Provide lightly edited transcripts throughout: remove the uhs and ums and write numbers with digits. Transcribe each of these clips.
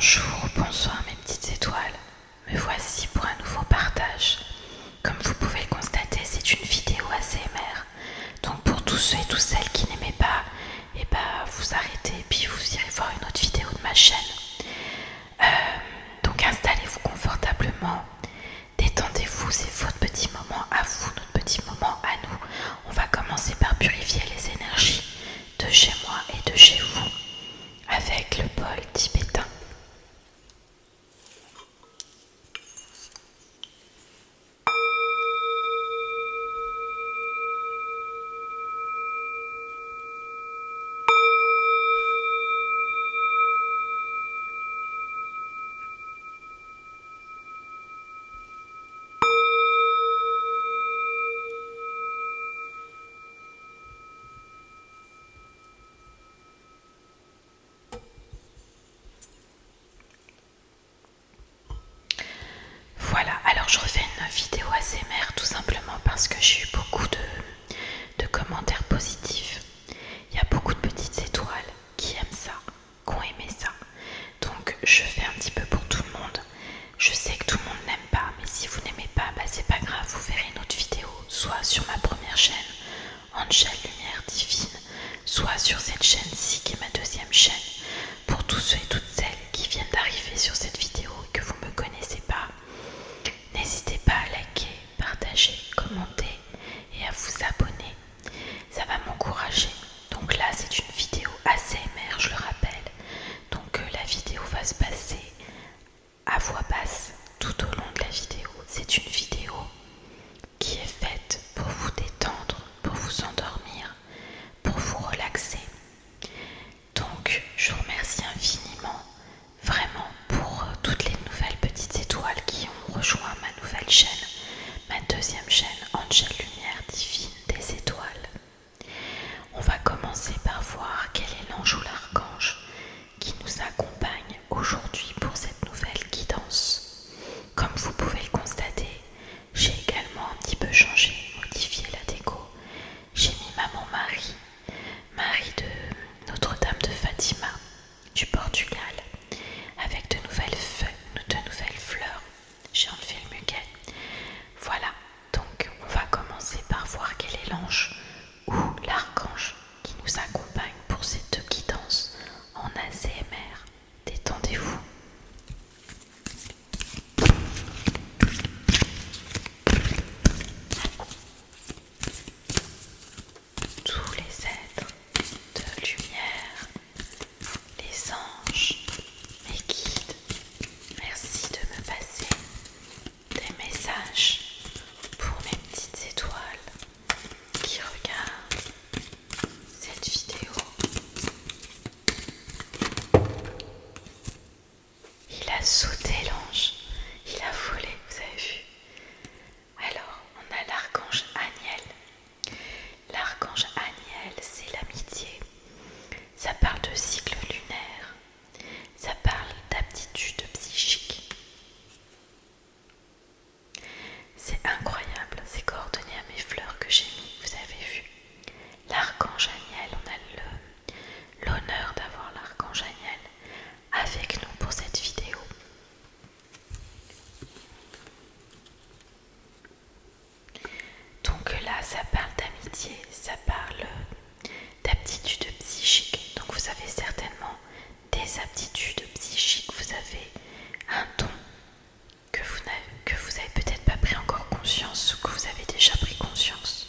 Bonjour, bonsoir mes petites étoiles, me voici pour un nouveau partage. Comme vous pouvez le constater, c'est une vidéo ASMR. Donc pour tous ceux et toutes celles qui n'aimaient pas, vous arrêtez et puis vous irez voir une autre vidéo de ma chaîne. Donc installez-vous confortablement, détendez-vous, c'est votre petit moment à vous, notre petit moment à nous. On va commencer par purifier les énergies de chez moi et de chez vous avec le bol tibétain. Voilà, alors je refais une vidéo ASMR tout simplement parce que j'ai eu beaucoup de commentaires positifs. Il y a beaucoup de petites étoiles qui aiment ça, qui ont aimé ça. Donc je fais un petit peu pour tout le monde. Je sais que tout le monde n'aime pas, mais si vous n'aimez pas, c'est pas grave, vous verrez une autre vidéo, soit sur ma première chaîne, Angel Lumière Divine, soit sur cette chaîne-ci qui est ma deuxième chaîne. Pour tous ceux et toutes celles qui viennent d'arriver sur cette vidéo et que vous ne me connaissez pas, n'hésitez pas à liker, partager, commenter et à vous abonner. Ça va m'encourager. Donc là, c'est une vidéo ASMR, je le rappelle. Donc la vidéo va se passer à voix basse tout au long de la vidéo. C'est une vidéo qui est faite pour vous détendre, pour vous endormir, pour vous relaxer. Donc je vous remercie infiniment, vraiment, pour toutes les nouvelles petites étoiles qui ont rejoint ma nouvelle chaîne, ma deuxième chaîne, Angel Lumière Divine des étoiles. On va commencer par voir quel est l'ange ou l'archange qui nous accompagne aujourd'hui pour cette nouvelle guidance. Comme vous pouvez le constater, j'ai également un petit peu changé, modifié la déco. J'ai mis Maman Marie, Marie de Notre-Dame de Fatima du Portugal, avec de nouvelles feuilles, de nouvelles fleurs. J'ai enlevé le muguet. Voilà, donc on va commencer par voir quel est l'ange ou l'archange qui nous accompagne pour cette guidance en ASMR. Détendez-vous. Tous les êtres de lumière, les anges, mes guides, merci de me passer des messages pour mes petites étoiles qui regardent cette vidéo. Il a sauté l'ange, il a volé, vous avez vu. Alors, on a l'archange Aniel. L'archange Aniel, c'est l'amitié. Ça parle de cycle lunaire. Ça parle d'aptitude psychique. C'est incroyable, ces coordonnées à mes fleurs que j'ai mis, vous avez vu. L'archange Aniel, on a l'honneur d'avoir l'archange Aniel avec nous pour cette vidéo. Donc là, ça parle d'amitié, ça parle d'aptitude psychique. Donc vous avez certainement des aptitudes psychiques, vous avez un don que vous avez peut-être pas pris encore conscience ou que vous avez déjà pris conscience.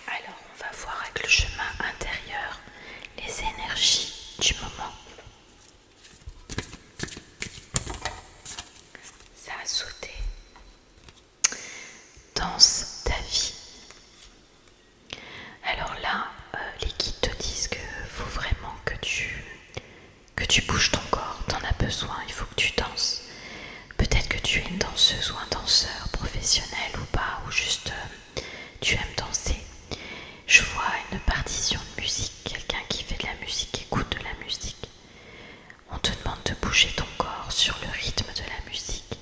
Alors on va voir avec le chemin intérieur les énergies du moment. Ça a sauté. Danse ta vie. Alors là, les guides te disent que faut vraiment que tu bouges ton corps. T'en as besoin, il faut que tu danses. Peut-être que tu es une danseuse ou un danseur professionnel ou pas, ou juste tu aimes danser. Je vois une partition de musique, quelqu'un qui fait de la musique, qui écoute de la musique. On te demande de bouger ton corps sur le rythme de la musique.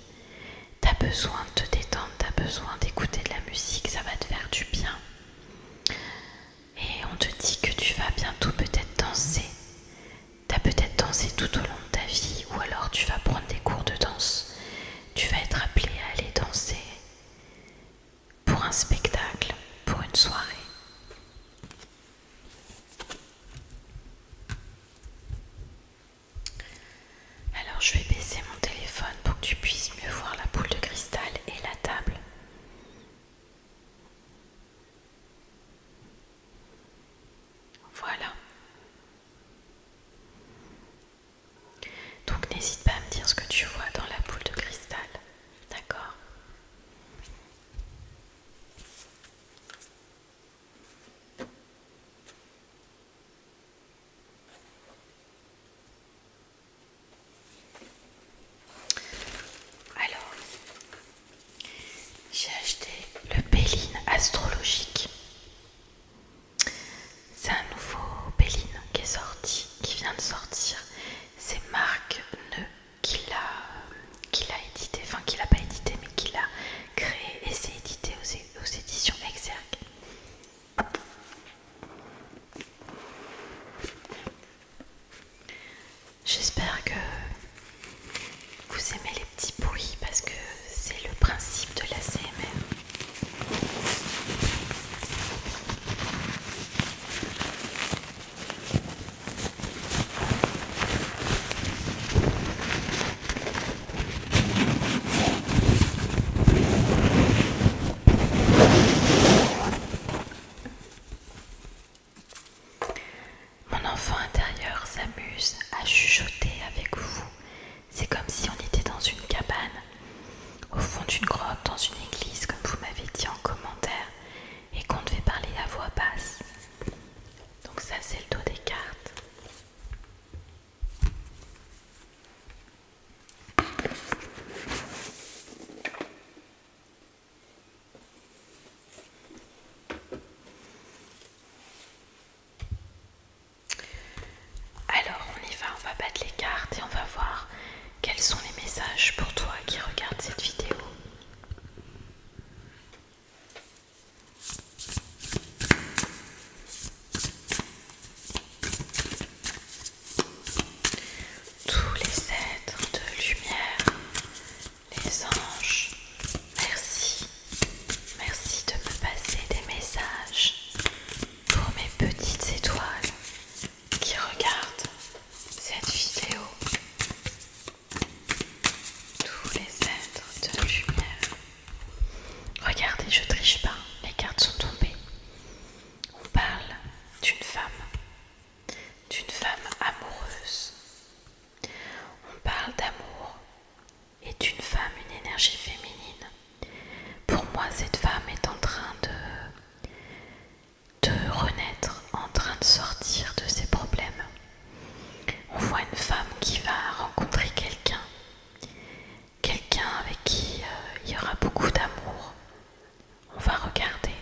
T'as besoin de te détendre, t'as besoin d'écouter de la musique, ça va te faire du bien. Et on te dit que tu vas bientôt peut-être danser. T'as peut-être dansé tout au long de ta vie, ou alors tu vas prendre des cours de danse. Tu vas être appelé à aller danser pour un spectacle, pour une soirée. Alors je vais baisser mon téléphone pour que tu puisses mieux voir la boule de cristal et la table. Voilà. Donc n'hésite pas à me dire ce que tu vois dans la boule de cristal. D'accord ? Alors, j'ai acheté le Béline astrologique. C'est un nouveau Béline qui est sorti, qui vient de sortir. C'est Marc Neu qui l'a édité, enfin qui l'a pas édité mais qui l'a créé et c'est édité aux éditions Exergue. J'espère que vous aimez les petits bruits parce que c'est le principe de l'ASMR. Mon enfant intérieur s'amuse à chuchoter avec vous. C'est comme si on était dans une cabane, au fond d'une grotte, dans une église, comme vous m'avez dit en commentaire, et qu'on devait parler à voix basse. Donc ça, c'est le dos des cartes. Alors on y va, on va battre les cartes et on va voir quels sont les messages pour toi qui regardes cette vidéo. Tous les êtres de lumière, les anges, merci. Merci de me passer des messages pour mes petites étoiles qui regardent cette vidéo. Tous les êtres de lumière. Regardez, je triche pas, les cartes sont tombées. On parle d'une femme amoureuse. On parle d'amour et d'une femme, une énergie féminine. Pour moi, cette femme est en train de renaître, en train de sortir de ses problèmes. On voit une femme qui va rencontrer quelqu'un avec qui il y aura beaucoup d'amour. On va regarder.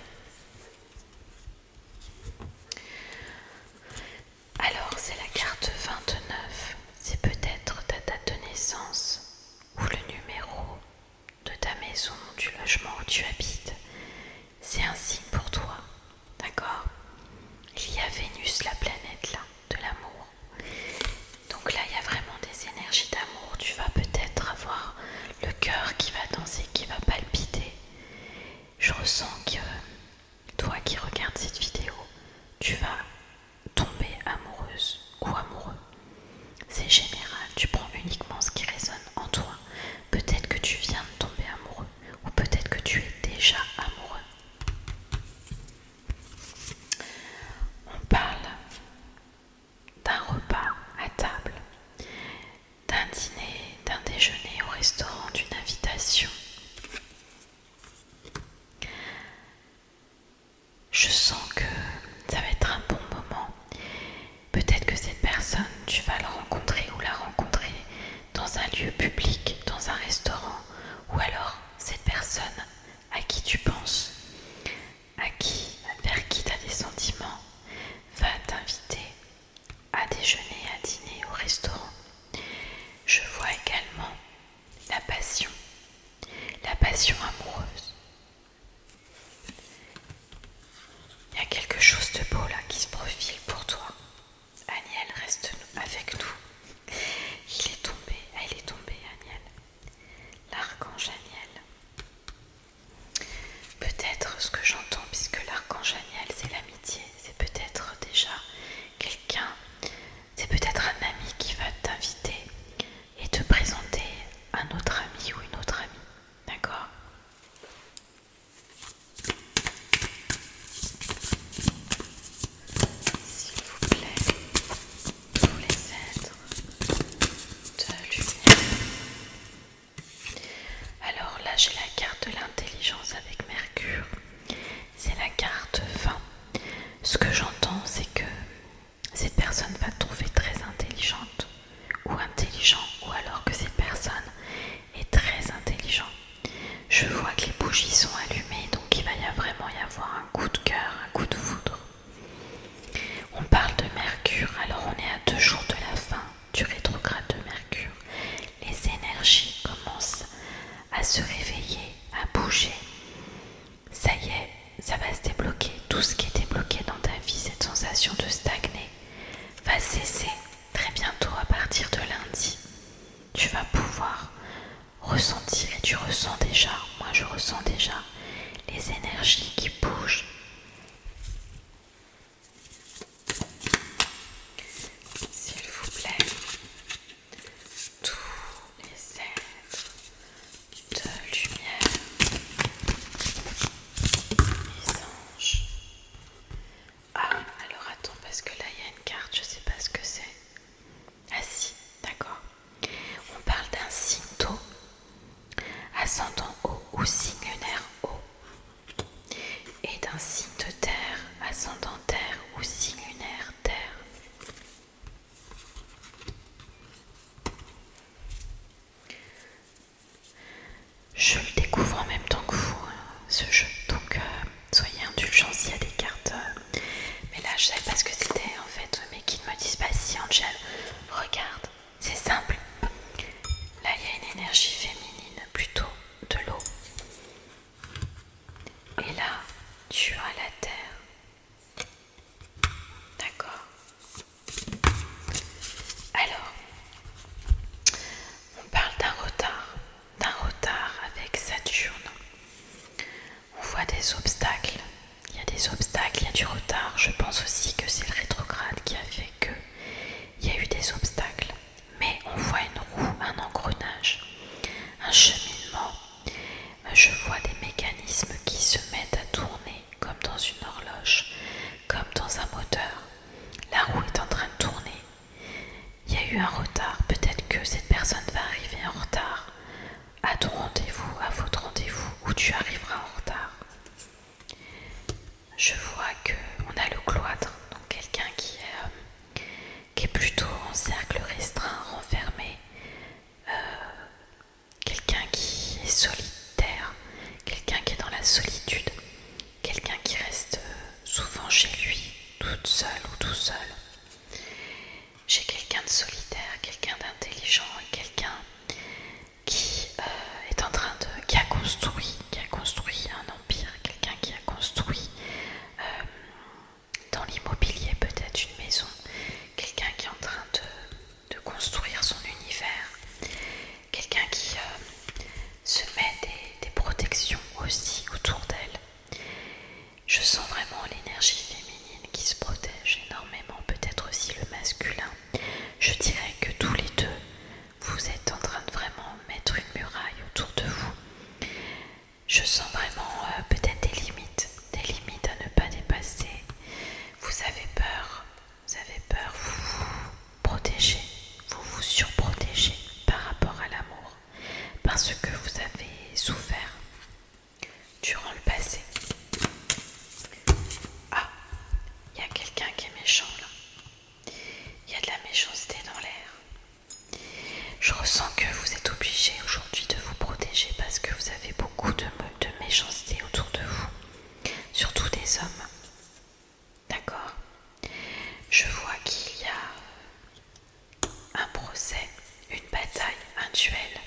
Alors, c'est la carte 29. C'est peut-être ta date de naissance ou le numéro de ta maison, du logement où tu habites. C'est un signe pour toi, d'accord ? Il y a Vénus, la planète là, de l'amour. Donc là, il y a vraiment des énergies d'amour. Tu vas peut-être avoir le cœur qui va danser, qui va palpiter. Je ressens que toi qui regardes cette vidéo, tu vas tomber amoureuse ou amoureux. C'est général, tu prends uniquement ce qui résonne en toi. Peut-être que tu viens de tomber amoureux ou peut-être que tu es déjà amoureux. On parle d'un repas à table, d'un dîner, d'un déjeuner au restaurant, d'une invitation. Je sens que ça va être un bon moment. Peut-être que cette personne, tu vas le rencontrer ou la rencontrer dans un lieu public, dans un restaurant bougies sont allumées, donc il va vraiment y avoir un coup de cœur, un coup de foudre. On parle de Mercure, alors on est à 2 jours de la fin du rétrograde de Mercure. Les énergies commencent à se réveiller, à bouger. Ça y est, ça va se débloquer. Tout ce qui était bloqué dans ta vie, cette sensation de stagner, va cesser très bientôt à partir de lundi. Tu vas pouvoir ressentir, et tu ressens déjà, moi je ressens déjà, les énergies qui bougent. S'il vous plaît, tous les êtres de lumière, les anges. Ah, alors attends, parce que là il y a une carte, je sais pas ce que c'est. Ah si, d'accord. On parle d'un signe d'eau, ascendant eau ou signe lunaire eau, et d'un signe de terre, ascendant terre ou signe lunaire terre. Je le découvre en même temps que vous, ce jeu, donc soyez indulgents s'il y a des cartes. Mais là je savais pas ce que c'était en fait, mais qu'ils ne me disent pas si. Angel, regarde, c'est simple. Là il y a une énergie féminine, plutôt de l'eau. Et là tu as la terre. D'accord. Alors, on parle d'un retard avec Saturne. On voit des obstacles. Il y a des obstacles, il y a du retard. Je pense aussi que c'est le rétrograde qui a fait que il y a eu des obstacles. Mais on voit une roue, un engrenage, un cheminement. Je vois des mécanismes qui se mettent à tourner comme dans une horloge, comme dans un moteur. La roue est en train de tourner. Il y a eu un retard. Peut-être que cette personne va arriver en retard à ton rendez-vous, à votre rendez-vous, où tu arriveras en retard. Je vois qu'on a le cloître, donc quelqu'un qui est plutôt en cercle restreint, renfermé, quelqu'un qui est solitaire, quelqu'un qui est dans la solitude, quelqu'un qui reste souvent chez lui, toute seule ou tout seul. J'ai quelqu'un de solitaire, quelqu'un d'intelligent et quelqu'un qui est en train de... qui a construit un empire, quelqu'un qui a construit dans l'immobilier peut-être une maison, quelqu'un qui est en train de construire son univers, quelqu'un qui se met des protections aussi autour d'elle. Je sens vraiment l'énergie féminine qui se protège énormément, peut-être aussi le masculin. Je dirais que tous les deux, vous êtes en train de vraiment mettre une muraille autour de vous. Je sens vraiment peut-être des limites à ne pas dépasser. Vous avez peur, vous vous protégez, vous vous surprotégez par rapport à l'amour, parce que vous avez souffert durant le passé. Ah, il y a quelqu'un qui est méchant là. Il y a de la méchanceté dans l'air. Je ressens que vous êtes obligé aujourd'hui de vous protéger parce que vous avez beaucoup de méchanceté autour de vous, surtout des hommes. D'accord? Je vois qu'il y a un procès, une bataille, un duel.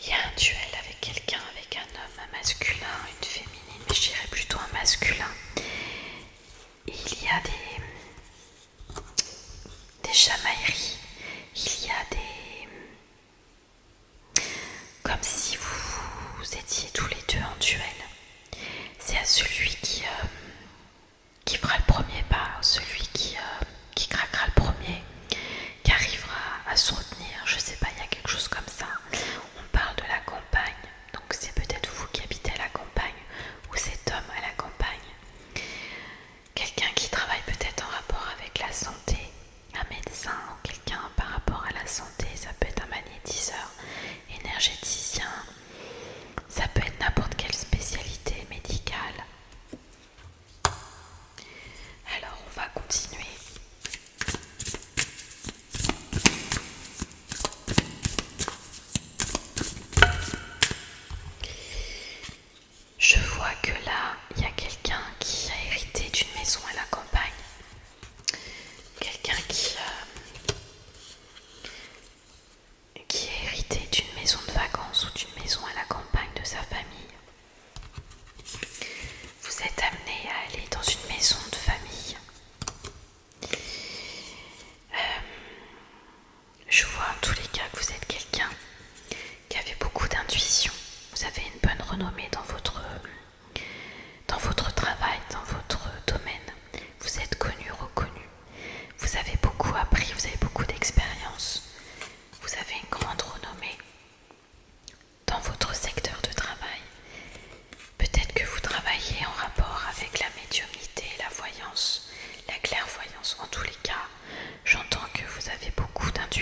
Il y a un duel avec quelqu'un, avec un homme, un masculin, une féminine, mais je dirais plutôt un masculin. Il y a des chamailleries, il y a comme si vous étiez tous les deux en duel. C'est à celui qui fera le premier pas, celui qui craquera le premier, qui arrivera à se retenir, je sais pas, il y a quelque chose comme ça. On parle de la campagne, donc c'est peut-être vous qui habitez à la campagne, ou cet homme à la campagne. Quelqu'un qui travaille peut-être en rapport avec la santé, un médecin ou quelqu'un par rapport à la santé, ça peut être un magnétiseur, énergéticien, ça peut être n'importe quelle spécialité médicale. Alors on va continuer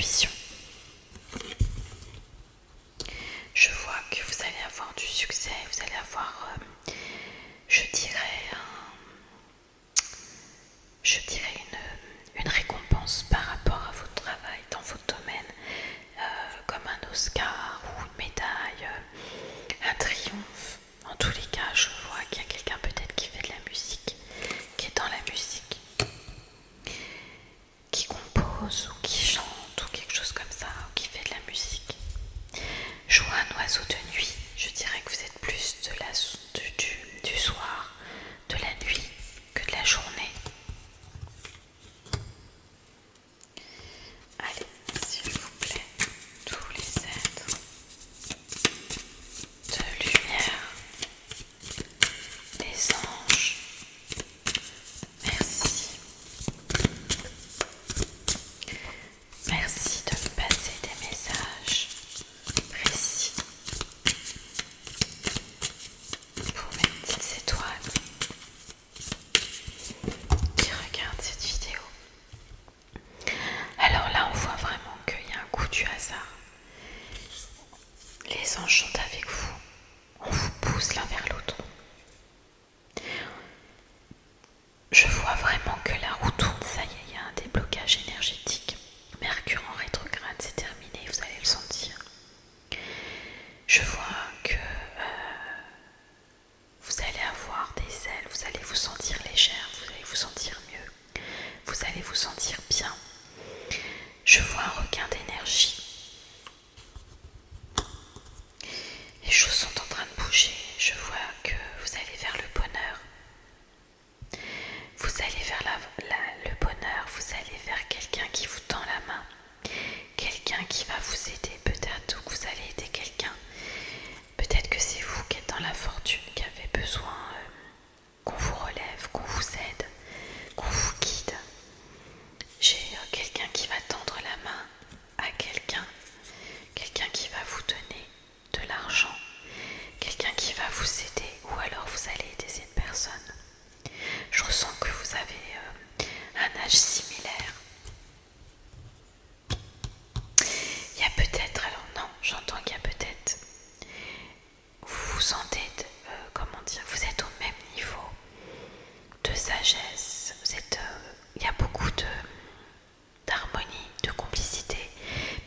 intuition. Je vois que vous allez avoir du succès, vous allez avoir, je dirais une récompense par rapport à votre travail dans votre domaine, comme un Oscar ou une médaille, un triomphe. En tous les cas, je vois qu'il y a quelqu'un peut-être qui fait de la musique, qui est dans la musique, qui compose ou qui chante ou quelque chose comme ça, ou qui fait de la musique. Je vois un oiseau de nuit, je dirais que vous êtes plus du soir, de la nuit que de la journée. Allez, s'il vous plaît, tous les êtres de lumière, les anges, merci. Merci de me passer des messages précis pour mes petites étoiles qui regardent cette vidéo. Alors là, on voit vraiment qu'il y a un coup du hasard. Les anges sont avec vous. On vous pousse l'un vers l'autre. Je vois vraiment que la roue tourne, ça y est, il y a un déblocage énergétique. Mercure en rétrograde, c'est terminé, vous allez le sentir. Je vois que vous allez avoir des ailes, vous allez vous sentir légère, vous allez vous sentir mieux, vous allez vous sentir bien. Je vois un regain d'énergie. Les choses sont en train de bouger. Je vois que vous allez vers le bonheur. Vous allez vers le bonheur. Vous allez vers quelqu'un qui vous tend la main. Quelqu'un qui va vous aider peut-être, ou que vous allez aider quelqu'un. Peut-être que c'est vous qui êtes dans la fortune, qui avez besoin qu'on vous relève, qu'on vous aide, qu'on vous guide. J'ai quelqu'un qui va tendre la main à quelqu'un qui va vous donner de l'argent, quelqu'un qui va vous aider, ou alors vous allez aider cette personne. Je ressens que vous avez un âge similaire. Il y a peut-être, alors non, j'entends qu'il y a peut-être, vous vous sentez, comment dire, vous êtes au même niveau de sagesse, vous êtes, il y a beaucoup d'harmonie, de complicité,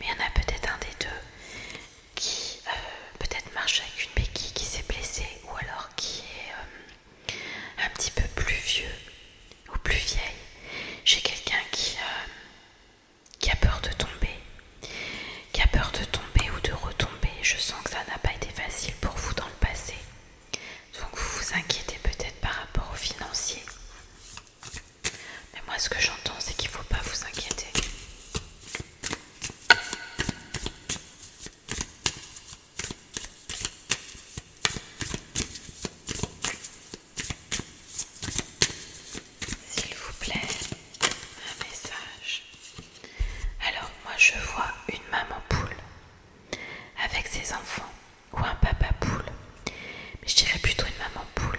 mais il y en a peut-être un des deux qui peut-être marche avec une béquille, qui s'est blessé, ou alors qui est un petit peu plus vieux ou plus vieille. J'ai quelqu'un qui a peur de tomber, ou de retomber. Je sens que ça n'a pas été facile pour vous dans le passé, donc vous vous inquiétez peut-être par rapport aux financiers. Mais moi, ce que j'entends, c'est qu'il ne faut pas vous inquiéter. S'il vous plaît, un message. Alors, moi, je vois une maman poule avec ses enfants, ou un papa poule, mais je dirais plutôt une maman poule.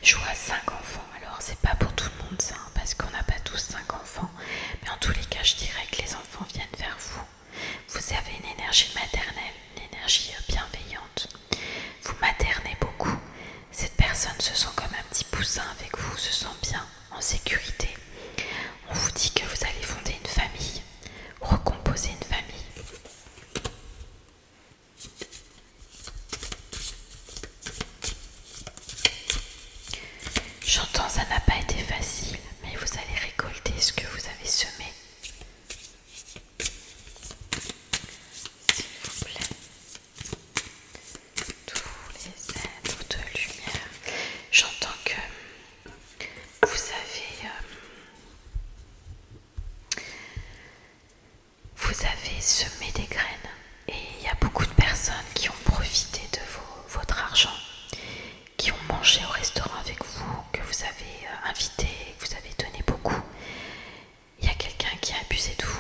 Je vois 5 enfants. Alors c'est pas pour tout le monde ça, hein, parce qu'on n'a pas tous 5 enfants, mais en tous les cas je dirais que les enfants viennent vers vous. Vous avez une énergie maternelle, une énergie bienveillante. Vous maternez beaucoup. Cette personne se sent comme un petit poussin avec vous, se sent bien, en sécurité. On vous dit que vous allez fonder une famille, recomposer une famille. J'entends, ça n'a pas été facile, mais vous allez récolter ce que vous avez semé. S'il vous plaît, tous les êtres de lumière. J'entends que vous avez semé des graines, et il y a beaucoup de personnes qui ont profité de votre argent, qui ont mangé au restaurant avec vous, que vous avez invité, que vous avez donné beaucoup. Il y a quelqu'un qui a abusé de vous,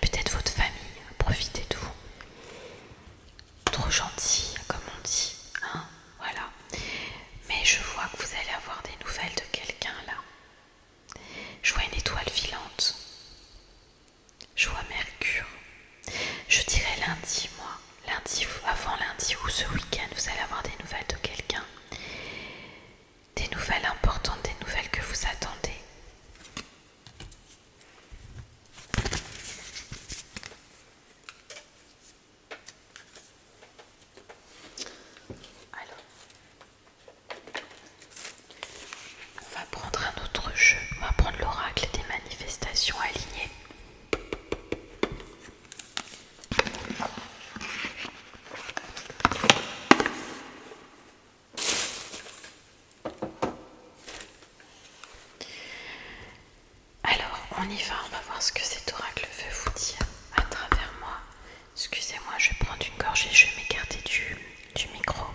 peut-être votre famille, a profité de vous. Trop gentil, comme on dit, hein, voilà. Mais je vois que vous allez avoir des nouvelles de quelqu'un là. Je vois une étoile filante. Je vois ou ce week-end, vous allez avoir des nouvelles de quelqu'un. Des nouvelles importantes, des nouvelles que vous attendez. Alors, on va prendre un autre jeu. On va prendre l'oracle des manifestations alignées. Alors, on y va, on va voir ce que cet oracle veut vous dire à travers moi. Excusez-moi, je vais prendre une gorgée, je vais m'écarter du micro.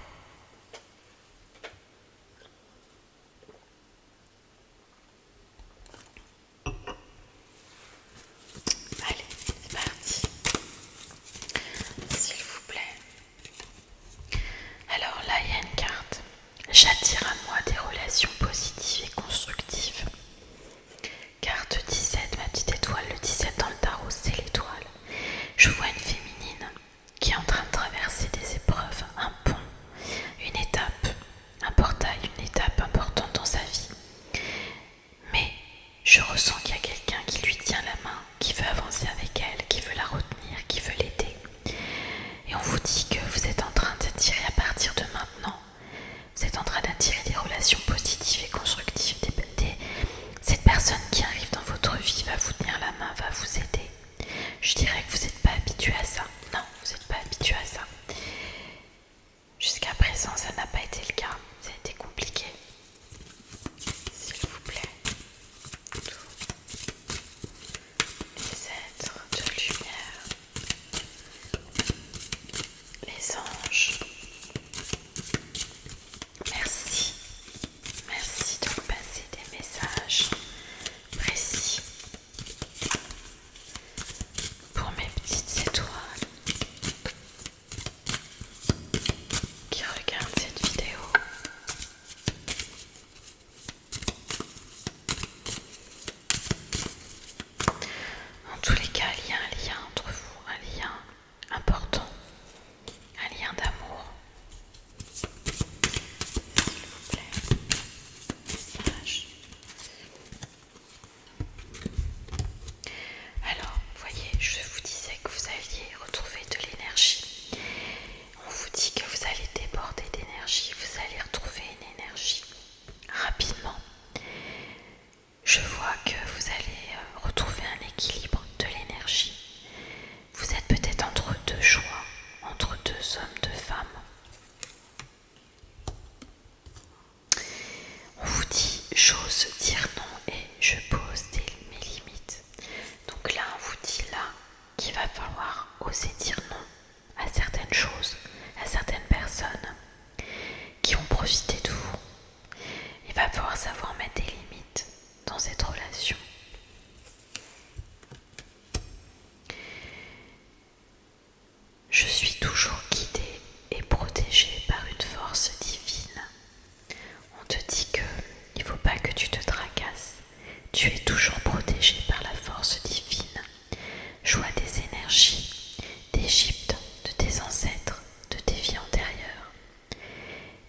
Allez, c'est parti. S'il vous plaît. Alors là, il y a une carte. J'attire à moi des relations positives et constructives. Carte 17, ma petite étoile. Le 17 dans le tarot, c'est l'étoile. Je vois une féminine qui est en train de traverser des épreuves, un pont, une étape, un portail, une étape importante dans sa vie. Mais je ressens qu'il y a quelqu'un qui lui tient la main, qui veut avancer avec elle, qui veut la retenir, qui veut l'aider. Et on vous dit que vous êtes en train d'attirer à partir de maintenant, vous êtes en train d'attirer des relations positives et constructives. Cette personne qui arrive dans votre vie va vous tenir la main, va vous aider. Je dirais que vous n'êtes pas habitué à ça. Non, vous n'êtes pas habitué à ça. Jusqu'à présent, ça n'a pas été le cas. Ça a été compliqué. S'il vous plaît. Les êtres de lumière. Les anges. Merci. Merci de me passer des messages précis pour mes petites étoiles qui regardent cette vidéo. En tous les cas, il y a un lien entre vous, un lien important, un lien d'amour. S'il vous plaît, message. Alors, voyez, je vous disais que vous alliez retrouver de l'énergie. On vous dit que vous allez déborder d'énergie, vous allez retrouver une énergie rapidement. Je vois que vous allez retrouver un équilibre de l'énergie. Vous êtes peut-être entre deux choix, entre deux hommes, deux femmes. On vous dit j'ose dire non et je pose mes limites. Donc là, on vous dit là qu'il va falloir oser dire non à certaines choses, à certaines personnes qui ont profité de vous. Il va falloir savoir mettre des limites dans cette relation. Je suis toujours guidée et protégée par une force divine. On te dit que il ne faut pas que tu te tracasses. Tu es toujours protégée par la force divine. Joie des énergies d'Égypte, de tes ancêtres, de tes vies antérieures.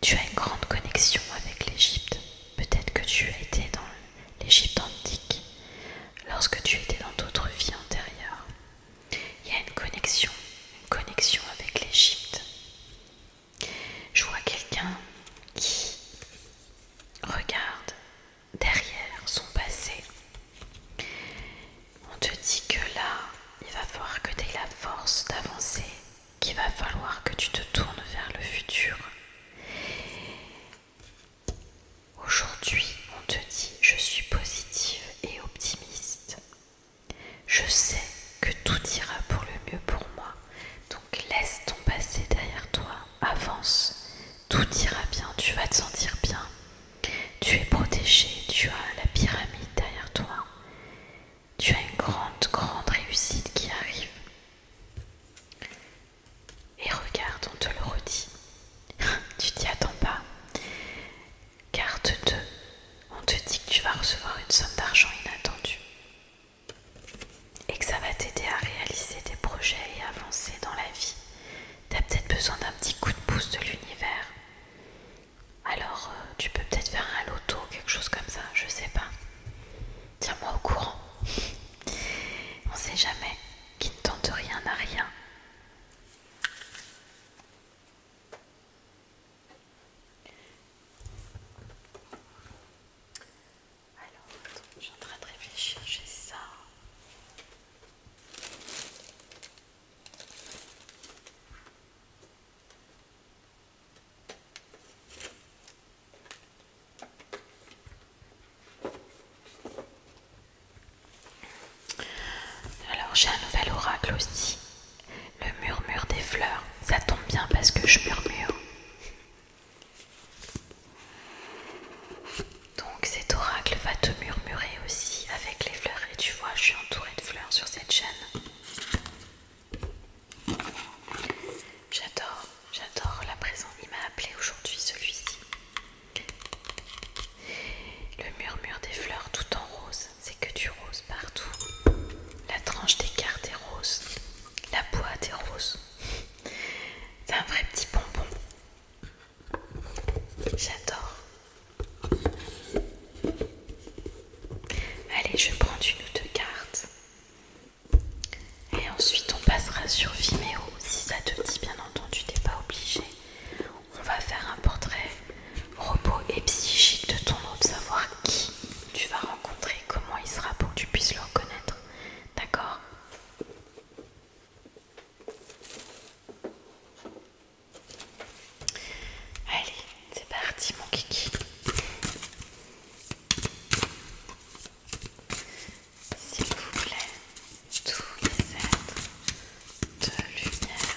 Tu as une grande connexion avec l'Égypte. Peut-être que tu as été dans l'Égypte antique lorsque tu étais dans d'autres vies antérieures. Il y a une connexion avec l'Égypte. Je vois quelqu'un qui regarde derrière son passé. On te dit que là, il va falloir que tu aies la force d'avancer, qu'il va falloir que tu te tournes vers le futur. Aujourd'hui, on te dit je suis positive et optimiste. Je sais que tout ira pour le mieux pour moi. Donc laisse ton passé derrière toi, avance, tout ira bien, tu vas te sentir bien. Tu es protégé, tu as la pyramide derrière toi. Tu as une grande réussite qui arrive. oracle aussi, le murmure des fleurs. Ça tombe bien parce que je murmure. Donc cet oracle va te murmurer aussi avec les fleurs. Et tu vois, je suis entourée de fleurs sur cette chaîne. J'adore la présence. Il m'a appelé aujourd'hui celui-ci. Le murmure des fleurs tout en rose. C'est que du rose partout. La tranche des cartes est rose. La boîte est rose. C'est un vrai petit bonbon. J'adore. Allez, je vais prendre une ou deux cartes. Et ensuite, on passera sur Vimeo. Si ça te dit, bien entendu, t'es pas obligé. On va faire un portrait robot et psychique de ton hôte, savoir qui tu vas rencontrer, comment il sera pour que tu puisses le reconnaître. D'accord ? Allez, c'est parti mon kiki. S'il vous plaît, tous les êtres de lumière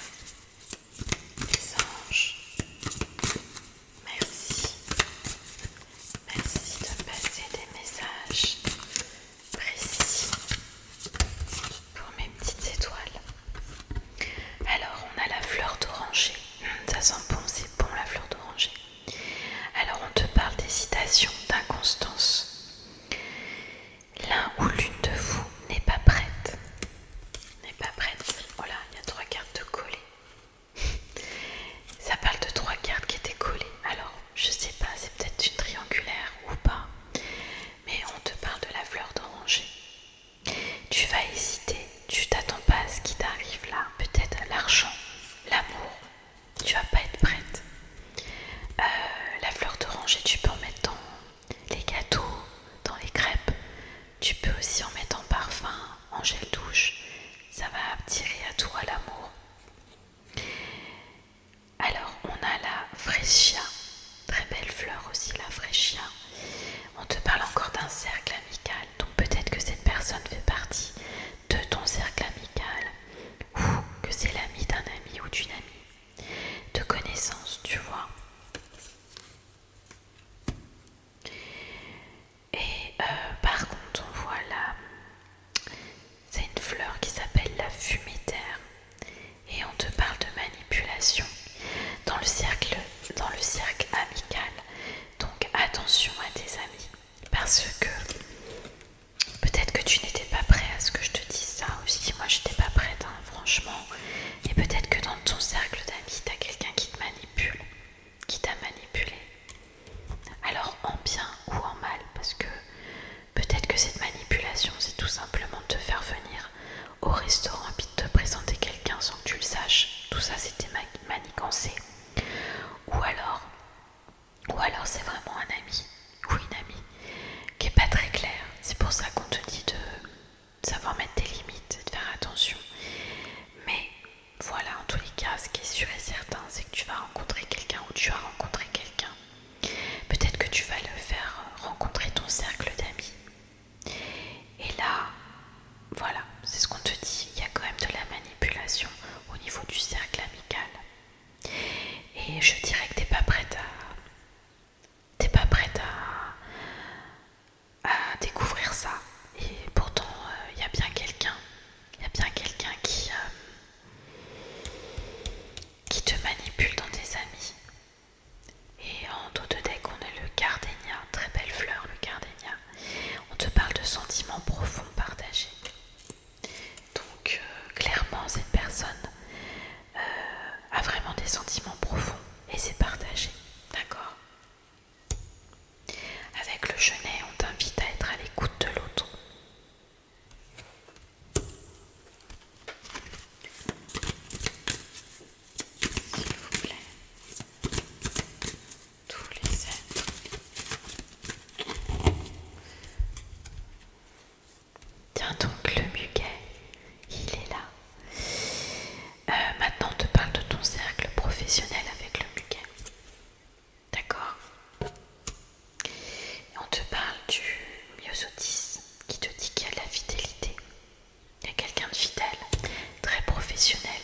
professionnel.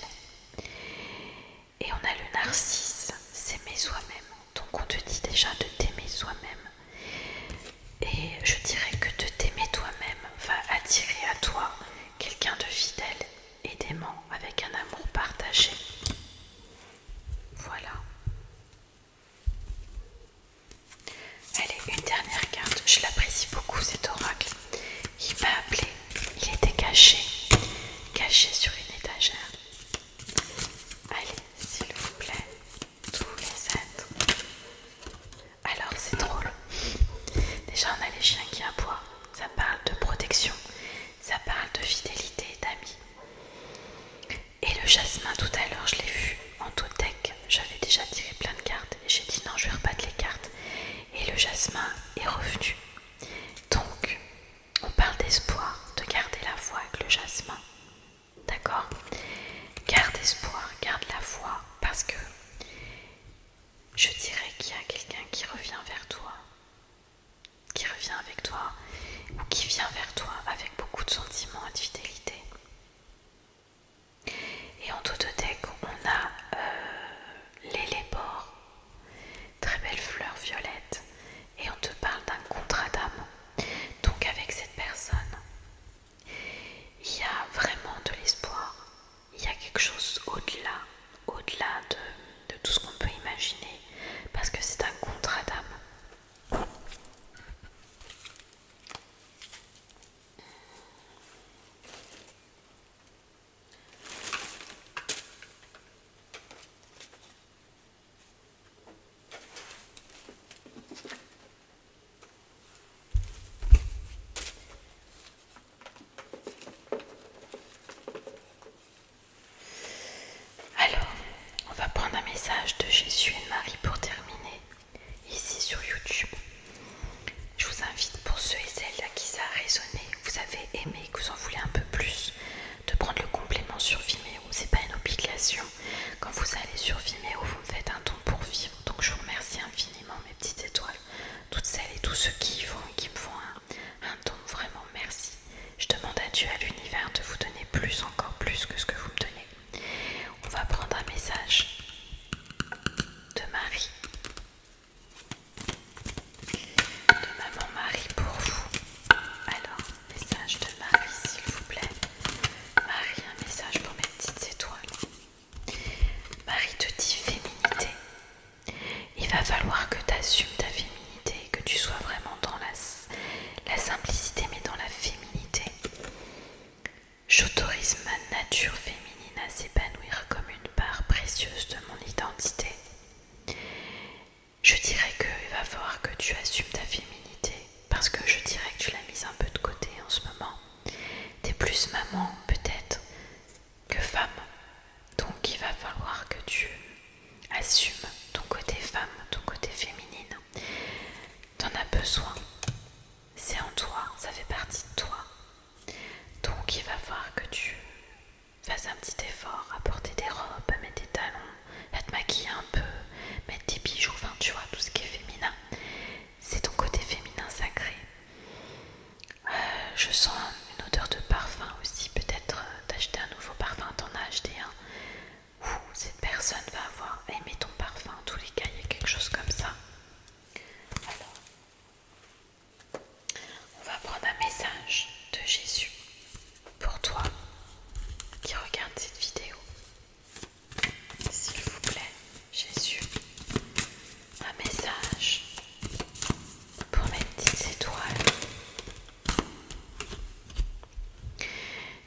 Et on a le narcisse, s'aimer soi-même. Donc on te dit déjà de t'aimer soi-même. Et je dirais que de t'aimer toi-même va attirer à toi quelqu'un de fidèle et d'aimant avec un amour partagé. Voilà. Allez, une dernière carte. Je l'apprécie beaucoup cet oracle. Il m'a appelé. Il était caché sur une étagère. Allez, s'il vous plaît, tous les êtres. Alors c'est drôle. Déjà on a les chiens qui aboient. Ça parle de protection. Ça parle de fidélité et d'amis. Et le jasmin tout à l'heure, je l'ai vu en totek. J'avais déjà tiré plein de cartes et j'ai dit non, je vais rebattre les cartes. Et le jasmin est revenu. Donc, on parle d'espoir, de garder la foi avec le jasmin. D'accord? Garde espoir, garde la foi, parce que je dirais qu'il y a quelqu'un qui revient vers toi, qui revient avec toi, ou qui vient vers toi avec beaucoup de sentiments et de fidélité. Et en totothèque, on a l'élébore, très belle fleur violette, et on te parle d'un contrat d'âme. Donc avec cette personne, il y a vraiment de l'espoir. Il y a quelque chose au-delà de tout ce qu'on peut imaginer, parce que c'est un contrat d'âme. Alors, on va prendre un message de Jésus et de Marie pour terminer, ici sur YouTube. Je vous invite, pour ceux et celles à qui ça a résonné, que vous avez aimé, que vous en voulez un peu plus, de prendre le complément sur Vimeo. C'est pas une obligation. Quand vous allez sur Vimeo, vous me faites un don pour vivre. Donc je vous remercie infiniment, mes petites étoiles, toutes celles et tous ceux qui y vont et qui me font un don. Vraiment merci. Je demande à Dieu, à l'univers, de vous donner plus, encore plus que ce que vous me donnez. On va prendre un message de Marie, de maman Marie pour vous. Alors, message de Marie, s'il vous plaît. Marie, un message pour mes petites étoiles. Marie te dit féminité. Il va falloir que tu assumes ta féminité, que tu sois vraiment dans la simplicité, mais dans la féminité. J'autorise ma nature féminine à s'épanouir comme une part précieuse de mon identité. Je dirais qu'il va falloir que tu assumes ta féminité, parce que je dirais que tu l'as mise un peu de côté en ce moment. T'es plus maman peut-être que femme, donc il va falloir que tu assumes ton côté femme, ton côté féminine. T'en as besoin, c'est en toi, ça fait partie de toi. Donc il va falloir que tu fasses un petit effort à porter des robes, à mettre des talons, à te maquiller un peu, mettre des bijoux, enfin tu vois, tout ce qui est féminin. C'est ton côté féminin sacré. Je sens une odeur de parfum aussi, peut-être d'acheter un nouveau parfum, t'en as acheté un. Ouh, cette personne va avoir aimé ton parfum, en tous les cas il y a quelque chose comme ça. Alors, on va prendre un message de Jésus pour toi qui regarde cette vidéo. S'il vous plaît, Jésus, un message pour mes petites étoiles.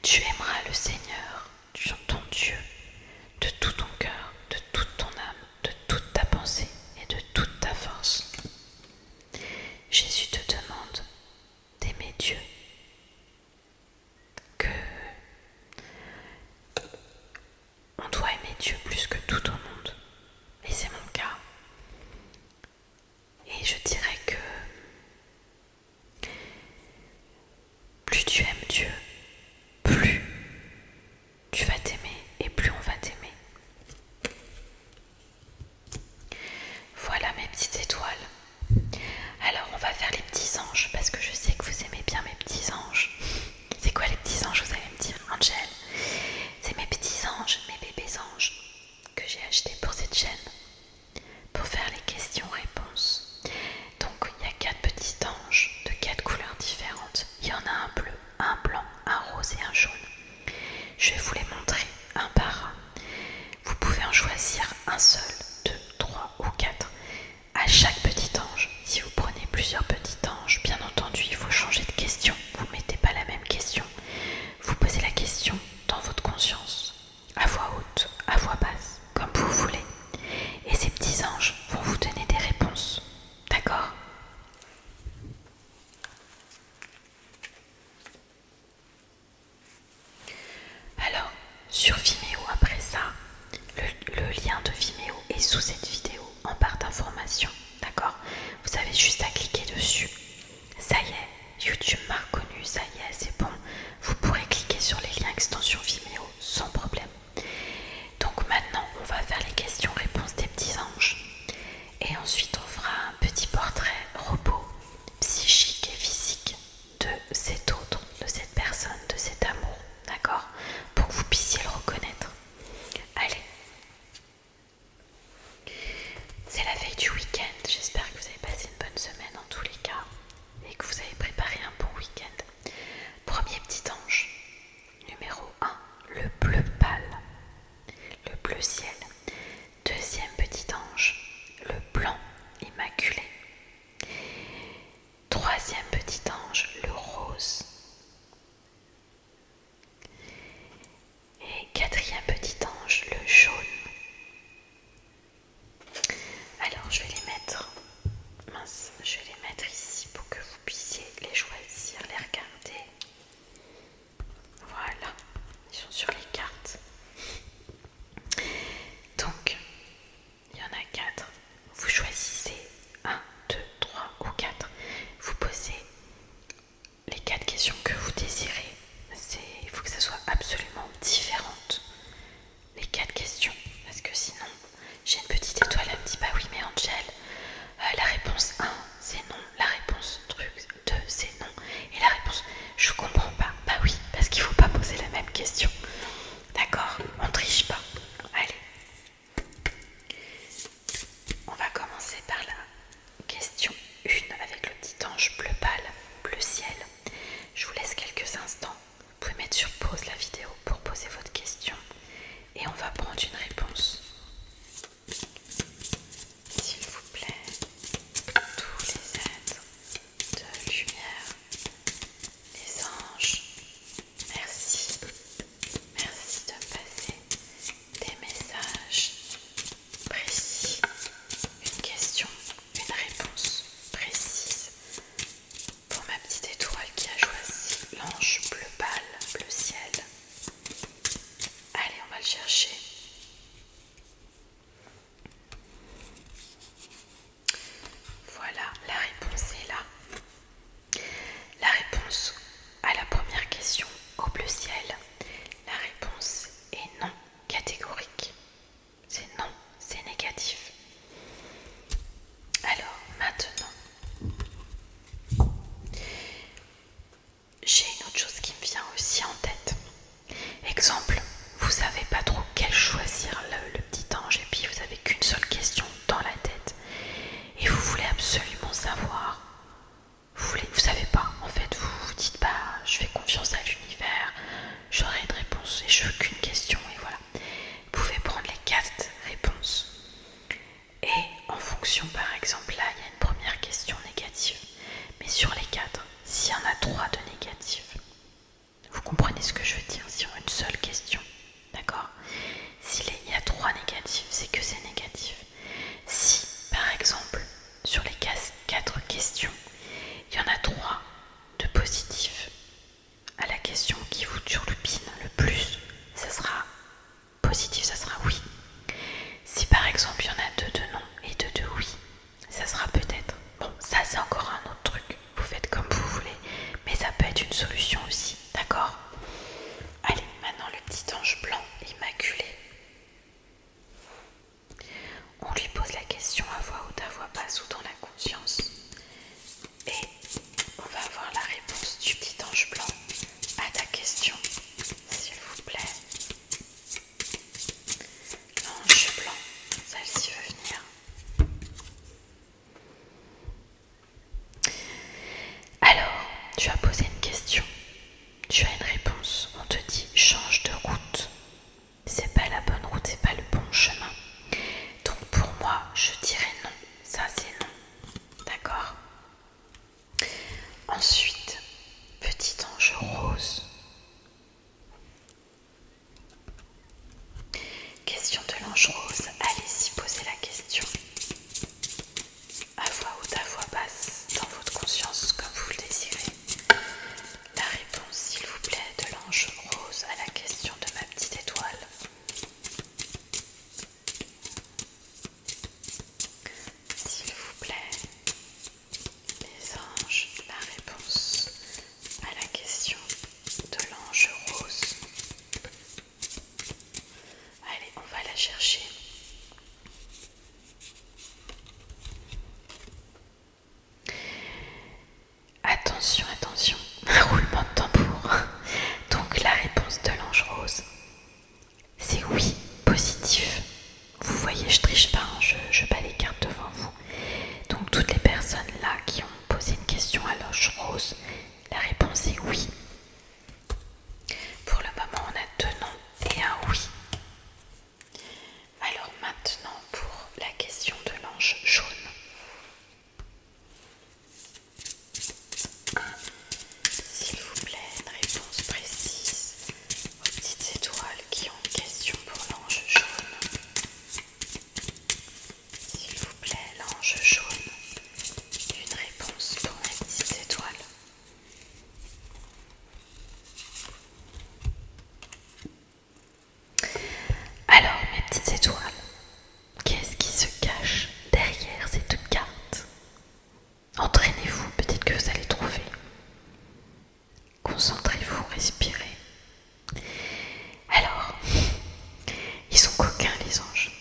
Tu aimeras le Seigneur, ton Dieu, de tout ton cœur, de toute ton âme, de toute ta pensée et de toute ta force. Jésus te demande d'aimer Dieu, que on doit aimer Dieu plus que tout au monde, et c'est mon cas. Et je dirais que plus tu aimes Dieu, plus tu vas t'aimer et plus on va t'aimer. Voilà mes petites étoiles. Alors on va faire les petits anges, parce que je sais que vous aimez bien mes petits anges. C'est quoi les petits anges, vous allez me dire, Angel? C'est mes petits anges un seul, deux, trois ou quatre. À chaque petit ange, si vous prenez plusieurs petits anges, bien entendu, il faut changer de question. Vous ne mettez pas la même question. Vous posez la question dans votre conscience, à voix haute, à voix basse, comme vous voulez. Et ces petits anges vont vous donner des réponses. D'accord ? Alors, sur Vimeo, après ça, le lien de Vimeo est sous cette vidéo en barre d'informations. D'accord ? Vous avez juste à cliquer dessus. Ça y est, YouTube m'a reconnu, ça y est, c'est bon. Vous pourrez cliquer sur les liens extension Vimeo sans problème. Donc maintenant, on va faire les questions-réponses des petits anges. Et ensuite, on fera un petit portrait robot, psychique et physique de cet autre, de cette personne, de cet amour. D'accord ? Pour que vous puissiez le reconnaître. Allez. C'est la veille du week-end. J'espère que vous avez passé une bonne semaine en tous les cas et que vous avez préparé un bon week-end. Premier petit ange. Numéro 1, le bleu pâle, le bleu ciel. Deuxième petit ange, le blanc immaculé. Troisième petit ange, le rose. Et quatrième petit ange, le jaune. Alors je vais les mettre, je vais les mettre ici pour que vous puissiez les choisir, les regarder. Voilà, ils sont sur les cartes. Donc, il y en a 4. Vous choisissez 1, 2, 3 ou 4. Vous posez les 4 questions que vous désirez. Il faut que ça soit absolument différente. Les 4 questions. Parce que sinon, j'ai une petite étoile, elle me dit bah oui mais Angel, la réponse 1 c'est non, la réponse 2 c'est non, et la réponse je comprends pas. Bah oui, parce qu'il faut pas poser la même question. D'accord, on triche pas. Allez. On va commencer par la question 1 avec le petit ange bleu pâle, bleu ciel. Je vous laisse quelques instants. Vous pouvez mettre sur pause la vidéo pour poser votre question. Et on va prendre une réponse. S'il vous plaît, tous les êtres de lumière, les anges, merci. Merci de me passer des messages précis, une question, une réponse précise pour ma petite étoile qui a choisi l'ange bleu pâle, bleu ciel. Allez, on va le chercher. Voilà, la réponse est là. La réponse à la première question au bleu ciel, la réponse est non catégorique. C'est non, c'est négatif. Alors maintenant, j'ai une autre chose qui me vient aussi en tête. Exemple, vous savez pas trop quel choisir le petit ange et puis vous avez qu'une seule question dans la tête et vous voulez absolument savoir. Vous savez pas, en fait, vous vous dites bah je fais confiance à l'univers, j'aurai une réponse et je veux qu'une question et voilà. Vous pouvez prendre les 4 réponses et en fonction, par exemple là il y a une première question négative, mais sur les 4, s'il y en a 3 de négatifs, vous comprenez ce que je veux dire sur une seule question, d'accord? S'il y a 3 négatifs, c'est que c'est négatif. Si, par exemple, sur les 4 questions, il y en a 3 de positifs, à la question qui vous turlupine le plus, ça sera positif, ça sera oui. Si par exemple il y en a 2 de non et 2 de oui, ça sera peut-être. Bon, ça c'est encore un autre truc, vous faites comme vous voulez, mais ça peut être une solution aussi, d'accord? Allez, maintenant le petit ange blanc immaculé. On lui pose la question à voix haute, à voix basse ou dans la conscience. Et on va avoir la réponse du petit ange blanc à ta question, s'il vous plaît. question de l'ange rose. Allez-y, posez la question. À voix haute, à voix basse, dans votre conscience, comme vous le désirez. La réponse, s'il vous plaît, de l'ange rose à la question de ma petite étoile. S'il vous plaît, les anges, la réponse à la question de l'ange rose. Allez, on va la chercher. Attention, attention, un roulement de tambour. Donc la réponse de l'ange rose, c'est oui, positif. Vous voyez, je triche pas, hein, je bats les cartes devant vous. Donc toutes les personnes là qui ont posé une question à l'ange rose, la réponse est oui. Pour le moment, on a 2 non et un oui. Alors maintenant pour la question de l'ange jaune. S'il vous plaît, une réponse précise aux petites étoiles qui ont une question pour l'ange jaune. S'il vous plaît, l'ange jaune, une réponse pour mes petites étoiles. Alors, mes petites étoiles, qu'est-ce qui se cache derrière cette carte? Entraînez-vous, peut-être que vous allez trouver. Concentrez-vous, respirez. Alors, ils sont coquins les anges.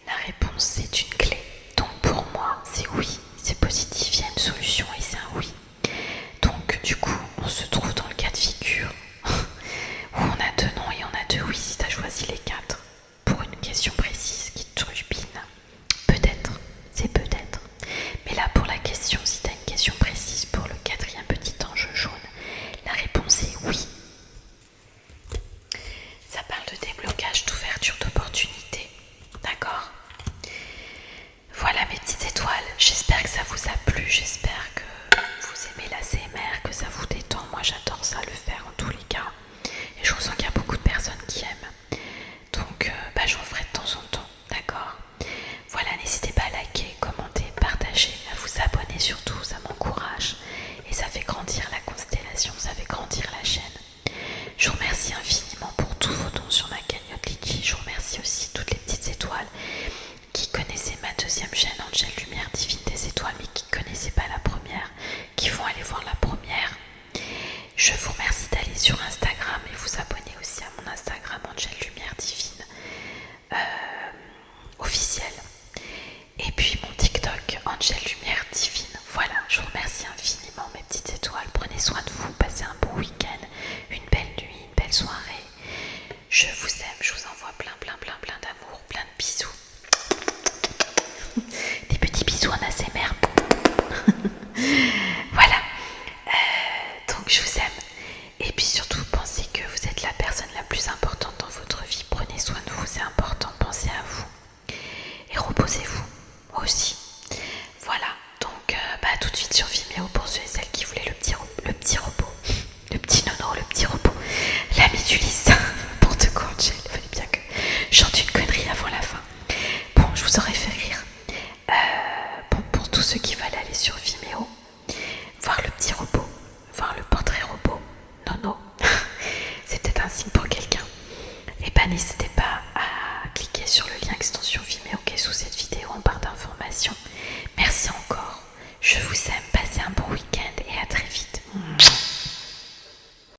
La réponse c'est une clé. Donc pour moi c'est oui, c'est positif, il y a une solution et c'est un oui. Donc du coup on se trouve dans le cas de figure où on a 2 non et on a 2 oui si tu as choisi les 4 pour une question précise qui te turbine. Peut-être, c'est peut-être. Mais là pour la question, si tu as une question précise pour le 4e petit ange jaune, la réponse est oui. Ça parle de déblocage, d'ouverture d'opportunités. D'accord? Voilà mes petites étoiles, j'espère que ça vous a plu, j'espère que vous aimez l'ASMR, que ça vous détend. Moi j'adore ça, le faire en tous les cas. Et je ressens qu'il y a beaucoup de personnes qui aiment. Donc j'en ferai de temps en temps, d'accord? Voilà, n'hésitez pas à liker, commenter, partager, à vous abonner surtout, ça m'encourage. Et ça fait grandir la constellation, ça fait grandir la chaîne. Je vous remercie infiniment pour tous vos dons sur ma cagnotte Litchi. Je vous remercie aussi toutes les petites étoiles qui connaissaient ma 2e chaîne Angel Lumière Divine des Étoiles mais qui ne connaissaient pas la première, qui vont aller voir la première. Je vous remercie d'aller sur Instagram et vous abonner aussi à mon Instagram Angel Lumière Divine officiel. Et puis mon TikTok Angel Lumière Divine. Voilà, je vous remercie infiniment mes petites étoiles. Prenez soin de vous, passez un bon week-end, une belle nuit, une belle soirée. Je vous aime, je vous envoie plein d'amour, plein de bisous. Des petits bisous en ASMR. Voilà. Donc je vous aime. Et puis surtout, pensez que vous êtes la personne la plus importante dans votre vie. Prenez soin de vous, c'est important.